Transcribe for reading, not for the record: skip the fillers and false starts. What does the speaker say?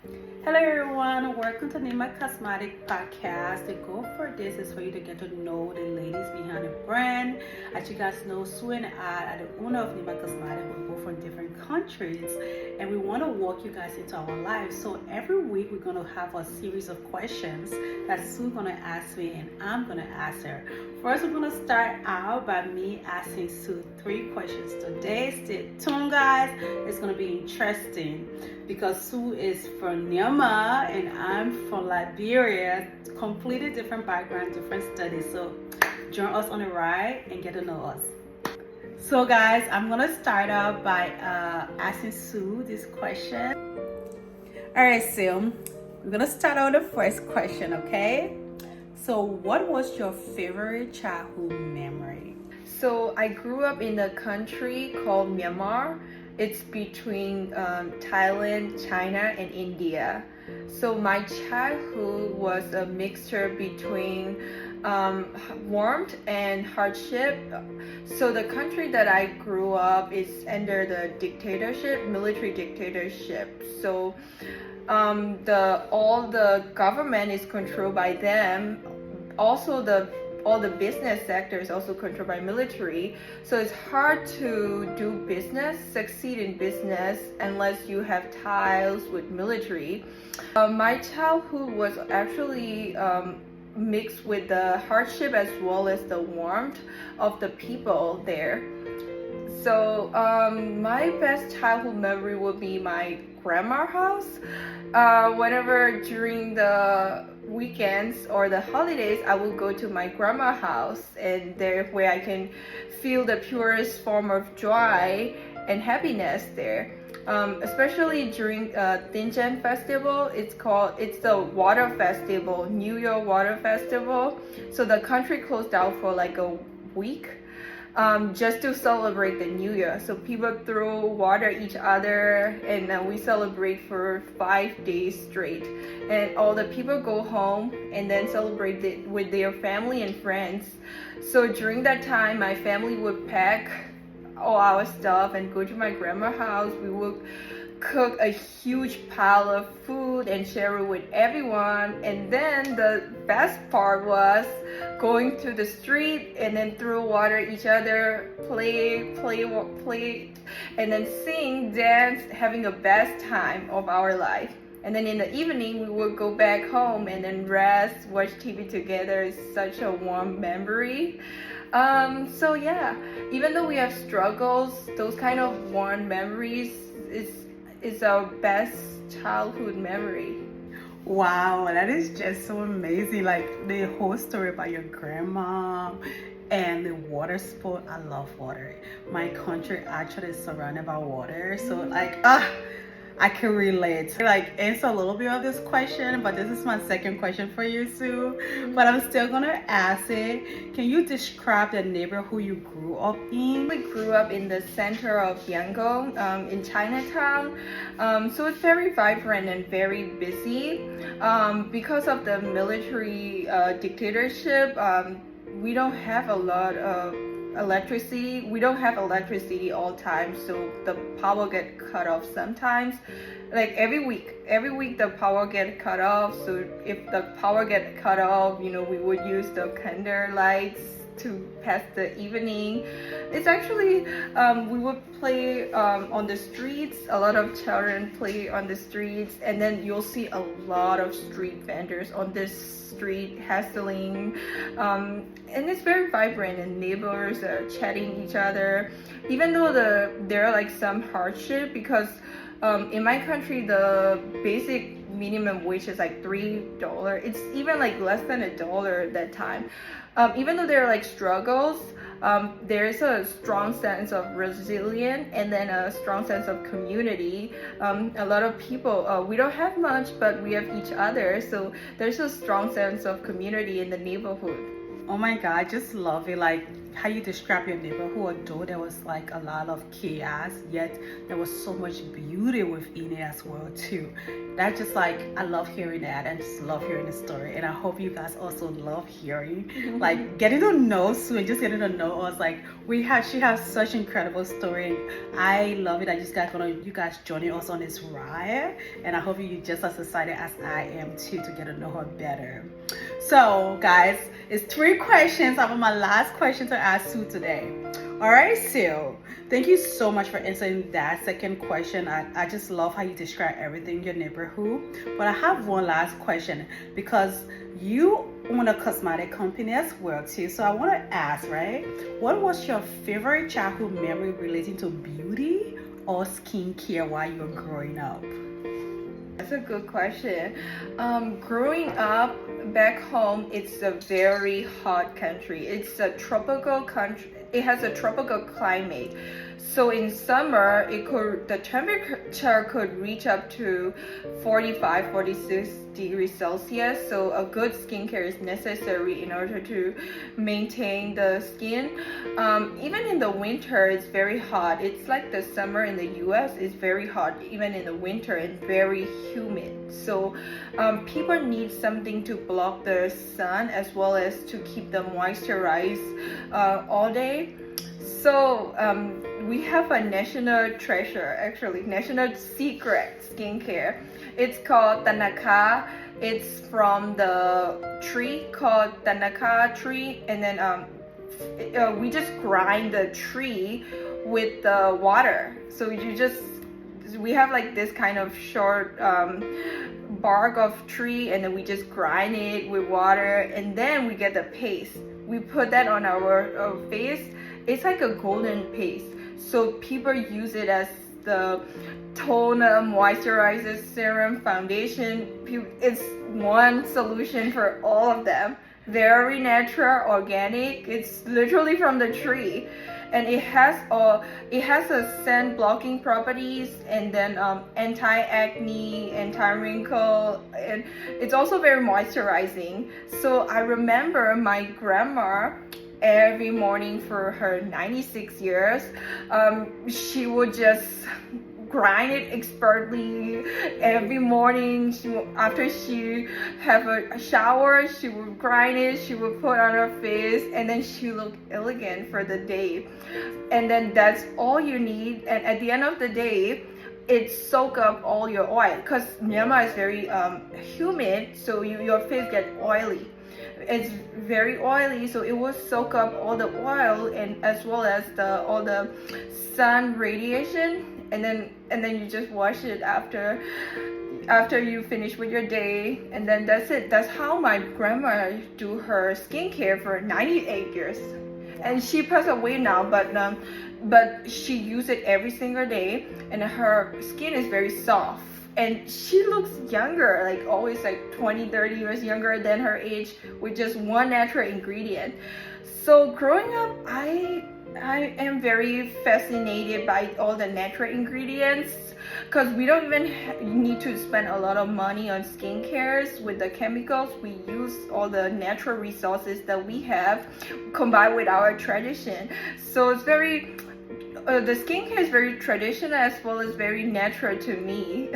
Hello everyone, welcome to Nimba Cosmetic Podcast. The goal for this is for you to get to know the ladies behind the brand. As you guys know, Su and I are the owner of Nimba Cosmetic. We're both from different countries and we want to walk you guys into our lives. So every week we're going to have a series of questions that Su's going to ask me and I'm going to ask her. First, we're going to start out by me asking Su 3 questions today. Stay tuned, guys. It's going to be interesting because Su is from Nimba and I'm from Liberia. Completely different background, different studies. So join us on the ride and get to know us. So guys, I'm going to start out by asking Su this question. Alright, Su, we're going to start out with the first question, okay? So what was your favorite childhood memory? So I grew up in a country called Myanmar. It's between Thailand, China, and India. So my childhood was a mixture between warmth and hardship. So the country that I grew up is under the dictatorship, military dictatorship. So all the government is controlled by them. Also all the business sector is also controlled by military. So it's hard to do business, succeed in business, unless you have ties with military. My childhood was actually mixed with the hardship as well as the warmth of the people there. So my best childhood memory would be my grandma's house. Whenever during the weekends or the holidays, I will go to my grandma's house, and there where I can feel the purest form of joy and happiness there. Especially during Dinjan festival, it's the water festival, New Year water festival. So the country closed down for like a week. Just to celebrate the New Year. So people throw water at each other and we celebrate for 5 days straight. And all the people go home and then celebrate it with their family and friends. So during that time, my family would pack all our stuff and go to my grandma's house. We would cook a huge pile of food and share it with everyone. And then the best part was going to the street and then throw water at each other, play, and then sing, dance, having the best time of our life. And then in the evening, we would go back home and then rest, watch TV together. It's such a warm memory. So yeah, even though we have struggles, those kind of warm memories is our best childhood memory. Wow, that is just so amazing. Like the whole story about your grandma and the water sport. I love water. My country actually is surrounded by water. So I can relate. Like answer a little bit of this question, but this is my second question for you, Su. But I'm still gonna ask it. Can you describe the neighborhood you grew up in? We grew up in the center of Yangon, in Chinatown. So it's very vibrant and very busy. Because of the military dictatorship, we don't have a lot of electricity. We don't have electricity all the time, so the power get cut off sometimes. Like every week the power get cut off. So if the power get cut off, we would use the candle lights to pass the evening. It's actually we would play on the streets. A lot of children play on the streets, and then you'll see a lot of street vendors on this street hustling, and it's very vibrant, and neighbors are chatting each other. Even though there are like some hardship, because in my country the basic minimum wage is like $3. It's even like less than $1 at that time. Even though there are like struggles, there is a strong sense of resilience and then a strong sense of community. A lot of people, we don't have much, but we have each other. So there's a strong sense of community in the neighborhood. Oh my God, I just love it. Like how you describe your neighborhood, although there was like a lot of chaos, yet there was so much beauty within it as well too. That just like, I love hearing that and just love hearing the story. And I hope you guys also love hearing, like getting to know Su and just getting to know us. Like she has such incredible story. I love it that you guys joining us on this ride. And I hope you're just as excited as I am too to get to know her better. So guys, it's 3 questions. I'm on my last question to ask Su today. All right, Su, thank you so much for answering that second question. I just love how you describe everything in your neighborhood. But I have one last question because you own a cosmetic company as well too. So I want to ask, right, what was your favorite childhood memory relating to beauty or skincare while you were growing up? That's a good question. Growing up back home, it's a very hot country. It's a tropical country. It has a tropical climate. So in summer, the temperature could reach up to 45, 46 degrees Celsius. So a good skincare is necessary in order to maintain the skin. Even in the winter, it's very hot. It's like the summer in the US is very hot, even in the winter, and very humid. So people need something to block the sun as well as to keep them moisturized all day. So we have a national treasure, actually, national secret skincare. It's called Tanaka. It's from the tree called Tanaka tree, and then we just grind the tree with the water. So we have like this kind of short bark of tree, and then we just grind it with water, and then we get the paste. We put that on our face. It's like a golden paste. So people use it as the toner, moisturizer, serum, foundation. It's one solution for all of them. Very natural, organic. It's literally from the tree, and it has a scent blocking properties, and then anti-acne, anti-wrinkle, and it's also very moisturizing. So I remember my grandma, every morning for her 96 years, she would just grind it expertly every morning. After she have a shower, she would grind it, she would put on her face, and then she looked elegant for the day. And then that's all you need, and at the end of the day, it soak up all your oil, because Myanmar is very humid, so your face get oily. It's very oily, so it will soak up all the oil and as well as all the sun radiation, and then you just wash it after you finish with your day, and then that's it. That's how my grandma do her skincare for 98 years, and she passed away now, but she used it every single day, and her skin is very soft. And she looks younger, like always like 20-30 years younger than her age, with just one natural ingredient. So growing up, I am very fascinated by all the natural ingredients, because we don't even need to spend a lot of money on skincare with the chemicals. We use all the natural resources that we have combined with our tradition. So it's very the skincare is very traditional as well as very natural to me.